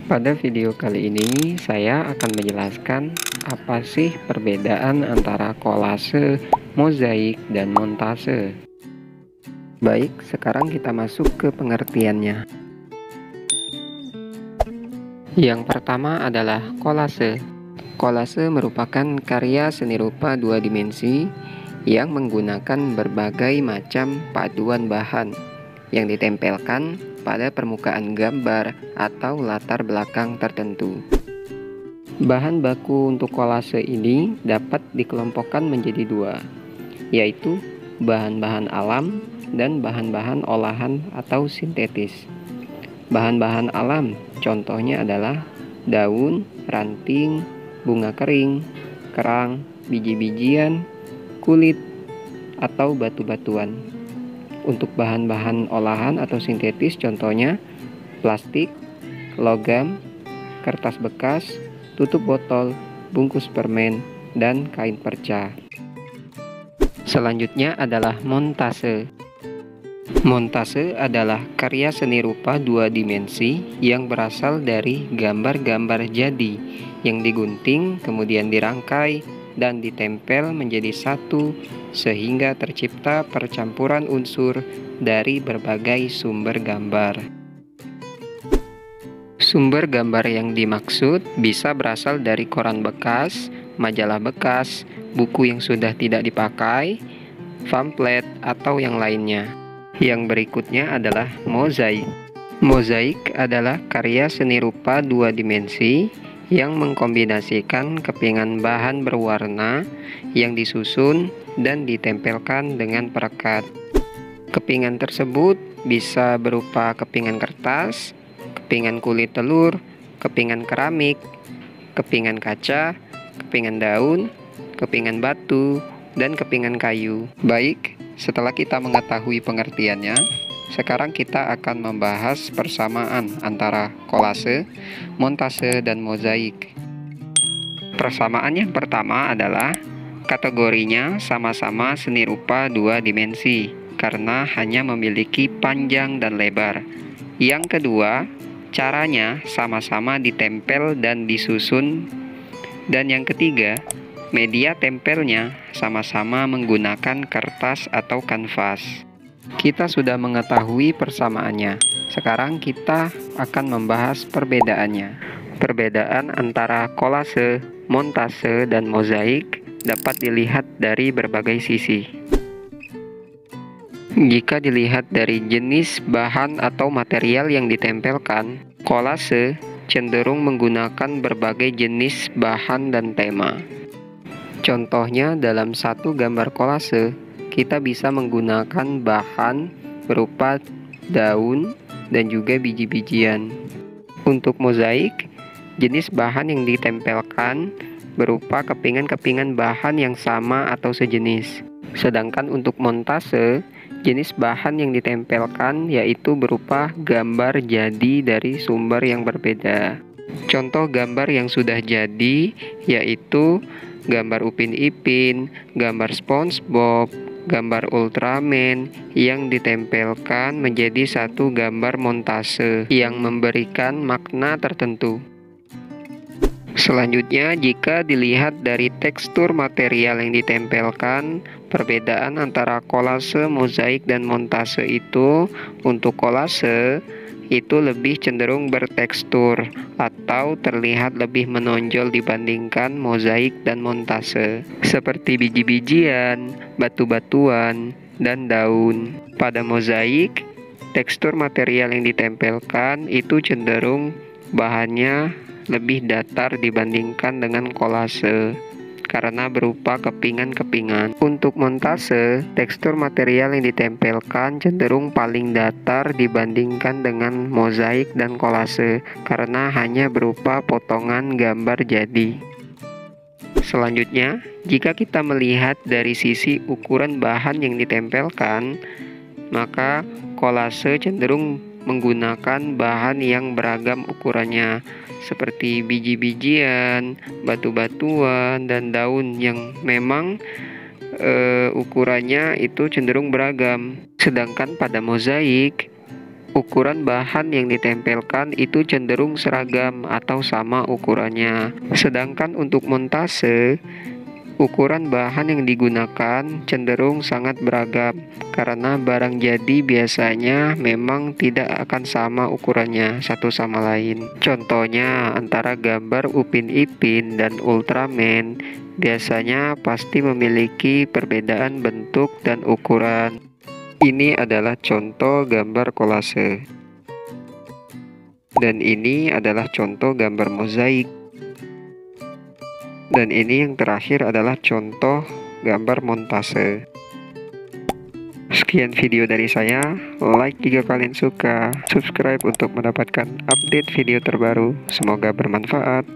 Pada video kali ini, saya akan menjelaskan apa sih perbedaan antara kolase, mozaik, dan montase. Baik, sekarang kita masuk ke pengertiannya. Yang pertama adalah kolase. Kolase merupakan karya seni rupa dua dimensi yang menggunakan berbagai macam paduan bahan yang ditempelkan pada permukaan gambar atau latar belakang tertentu. Bahan baku untuk kolase ini dapat dikelompokkan menjadi dua, yaitu bahan-bahan alam dan bahan-bahan olahan atau sintetis. Bahan-bahan alam contohnya adalah daun, ranting, bunga kering, kerang, biji-bijian, kulit, atau batu-batuan. Untuk bahan-bahan olahan atau sintetis contohnya plastik, logam, kertas bekas, tutup botol, bungkus permen, dan kain perca. Selanjutnya adalah montase. Montase adalah karya seni rupa dua dimensi yang berasal dari gambar-gambar jadi yang digunting, kemudian dirangkai, dan ditempel menjadi satu sehingga tercipta percampuran unsur dari berbagai sumber gambar. Sumber gambar yang dimaksud bisa berasal dari koran bekas, majalah bekas, buku yang sudah tidak dipakai, pamflet, atau yang lainnya. Yang berikutnya adalah mozaik. Mozaik adalah karya seni rupa dua dimensi yang mengkombinasikan kepingan bahan berwarna yang disusun dan ditempelkan dengan perekat. Kepingan tersebut bisa berupa kepingan kertas, kepingan kulit telur, kepingan keramik, kepingan kaca, kepingan daun, kepingan batu, dan kepingan kayu. Baik, setelah kita mengetahui pengertiannya, sekarang kita akan membahas persamaan antara kolase, montase, dan mozaik. Persamaan yang pertama adalah kategorinya sama-sama seni rupa dua dimensi karena hanya memiliki panjang dan lebar. Yang kedua, caranya sama-sama ditempel dan disusun. Dan yang ketiga, media tempelnya sama-sama menggunakan kertas atau kanvas. Kita sudah mengetahui persamaannya. Sekarang kita akan membahas perbedaannya. Perbedaan antara kolase, montase, dan mozaik dapat dilihat dari berbagai sisi. Jika dilihat dari jenis bahan atau material yang ditempelkan, kolase cenderung menggunakan berbagai jenis bahan dan tema. Contohnya, dalam satu gambar kolase, kita bisa menggunakan bahan berupa daun dan juga biji-bijian. Untuk mozaik, jenis bahan yang ditempelkan berupa kepingan-kepingan bahan yang sama atau sejenis. Sedangkan untuk montase, jenis bahan yang ditempelkan yaitu berupa gambar jadi dari sumber yang berbeda. Contoh gambar yang sudah jadi yaitu gambar Upin Ipin, gambar SpongeBob, gambar Ultraman yang ditempelkan menjadi satu gambar montase yang memberikan makna tertentu. Selanjutnya, jika dilihat dari tekstur material yang ditempelkan, perbedaan antara kolase, mozaik, dan montase itu, untuk kolase itu lebih cenderung bertekstur atau terlihat lebih menonjol dibandingkan mozaik dan montase, seperti biji-bijian, batu-batuan, dan daun. Pada mozaik, tekstur material yang ditempelkan itu cenderung bahannya lebih datar dibandingkan dengan kolase karena berupa kepingan-kepingan. Untuk montase, tekstur material yang ditempelkan cenderung paling datar dibandingkan dengan mozaik dan kolase karena hanya berupa potongan gambar jadi. Selanjutnya, jika kita melihat dari sisi ukuran bahan yang ditempelkan, maka kolase cenderung menggunakan bahan yang beragam ukurannya, seperti biji-bijian, batu-batuan, dan daun yang memang ukurannya itu cenderung beragam. Sedangkan pada mozaik, Ukuran bahan yang ditempelkan itu cenderung seragam atau sama ukurannya. Sedangkan untuk montase, ukuran bahan yang digunakan cenderung sangat beragam karena barang jadi biasanya memang tidak akan sama ukurannya satu sama lain. Contohnya antara gambar Upin Ipin dan Ultraman biasanya pasti memiliki perbedaan bentuk dan ukuran. Ini adalah contoh gambar kolase. Dan ini adalah contoh gambar mozaik. Dan ini yang terakhir adalah contoh gambar montase. Sekian video dari saya. Like jika kalian suka, subscribe untuk mendapatkan update video terbaru. Semoga bermanfaat.